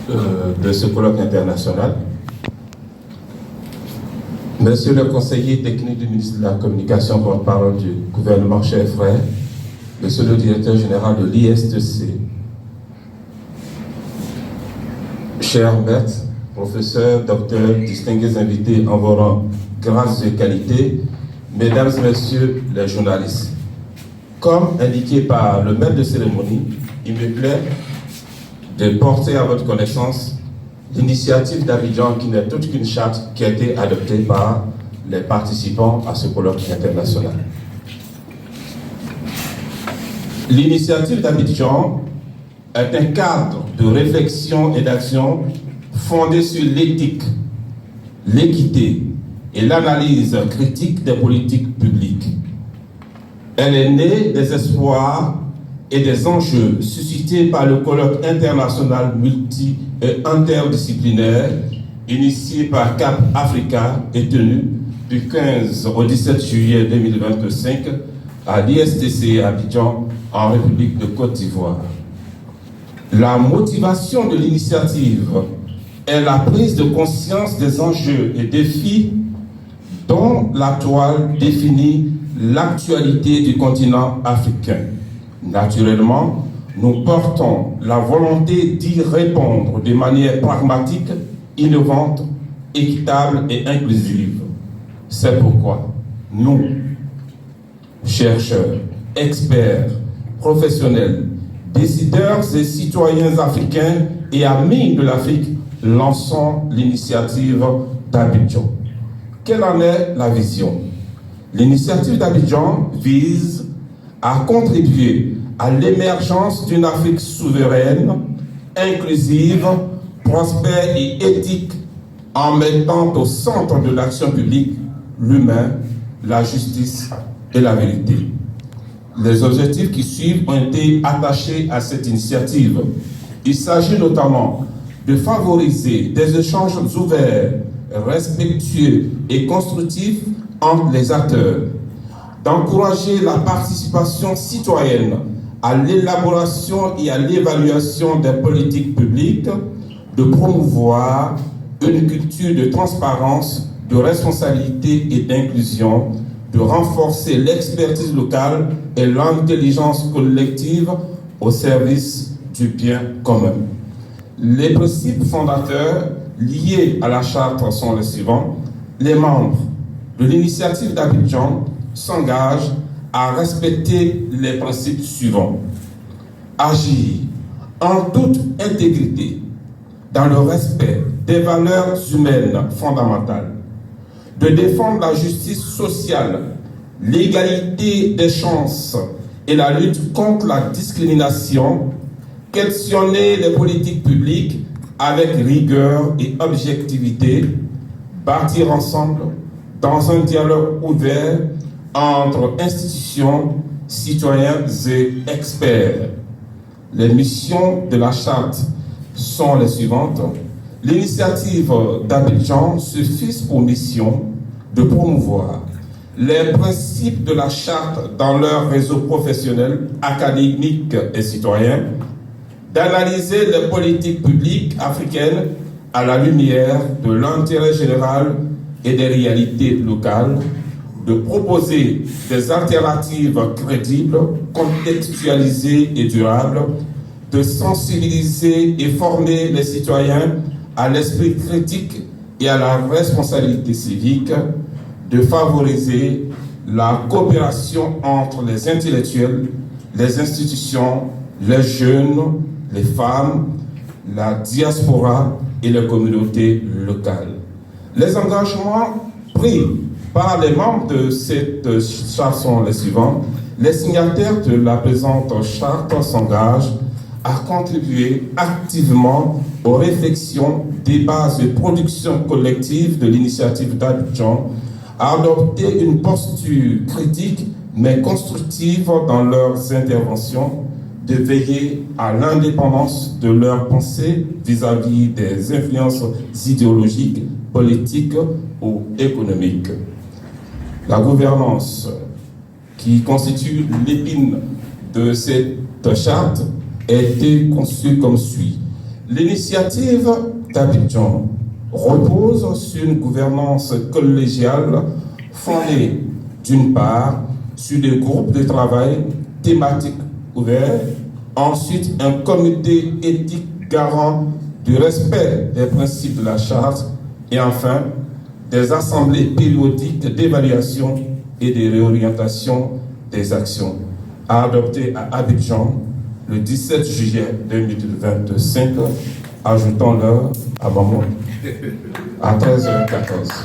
de ce colloque international. Monsieur le conseiller technique du ministre de la Communication, porte-parole du gouvernement, chers frères, monsieur le directeur général de l'ISTC, chers maîtres, professeurs, docteurs, distingués invités en vos rangs, grâces et qualités, mesdames et messieurs les journalistes. Comme indiqué par le maître de cérémonie, il me plaît de porter à votre connaissance l'initiative d'Abidjan qui n'est toute qu'une charte qui a été adoptée par les participants à ce colloque international. L'initiative d'Abidjan est un cadre de réflexion et d'action fondé sur l'éthique, l'équité et l'analyse critique des politiques publiques. Elle est née des espoirs et des enjeux suscités par le colloque international multi- et interdisciplinaire initié par Cap Africa et tenu du 15 au 17 juillet 2025 à l'ISTC à Abidjan en République de Côte d'Ivoire. La motivation de l'initiative est la prise de conscience des enjeux et défis dont la toile définit l'actualité du continent africain. Naturellement, nous portons la volonté d'y répondre de manière pragmatique, innovante, équitable et inclusive. C'est pourquoi nous, chercheurs, experts, professionnels, décideurs et citoyens africains et amis de l'Afrique, lançons l'initiative d'Abidjan. Quelle en est la vision? L'initiative d'Abidjan vise à contribuer à l'émergence d'une Afrique souveraine, inclusive, prospère et éthique, en mettant au centre de l'action publique l'humain, la justice et la vérité. Les objectifs qui suivent ont été attachés à cette initiative. Il s'agit notamment de favoriser des échanges ouverts, respectueux et constructifs entre les acteurs, d'encourager la participation citoyenne à l'élaboration et à l'évaluation des politiques publiques, de promouvoir une culture de transparence, de responsabilité et d'inclusion, de renforcer l'expertise locale et l'intelligence collective au service du bien commun. Les principes fondateurs liés à la charte sont les suivants. Les membres de l'initiative d'Abidjan s'engagent à respecter les principes suivants. Agir en toute intégrité, dans le respect des valeurs humaines fondamentales, de défendre la justice sociale, l'égalité des chances et la lutte contre la discrimination, questionner les politiques publiques avec rigueur et objectivité, bâtir ensemble dans un dialogue ouvert entre institutions, citoyens et experts. Les missions de la charte sont les suivantes. L'initiative d'Abidjan se fixe pour mission de promouvoir les principes de la charte dans leur réseau professionnel, académique et citoyen, d'analyser les politiques publiques africaines à la lumière de l'intérêt général et des réalités locales, de proposer des alternatives crédibles, contextualisées et durables, de sensibiliser et former les citoyens à l'esprit critique et à la responsabilité civique, de favoriser la coopération entre les intellectuels, les institutions, les jeunes, les femmes, la diaspora et les communautés locales. Les engagements pris par les membres de cette charte sont les suivants. Les signataires de la présente charte s'engagent à contribuer activement aux réflexions, débats et productions collectives de l'initiative d'Abidjan, à adopter une posture critique mais constructive dans leurs interventions, de veiller à l'indépendance de leurs pensées vis-à-vis des influences idéologiques, politiques ou économiques. La gouvernance qui constitue l'épine de cette charte a été conçue comme suit. L'initiative d'Abidjan repose sur une gouvernance collégiale fondée d'une part sur des groupes de travail thématiques ouverts, ensuite un comité éthique garant du respect des principes de la charte et enfin des assemblées périodiques d'évaluation et de réorientation des actions adoptées à Abidjan le 17 juillet 2025, ajoutons l'heure à moment à 13h14.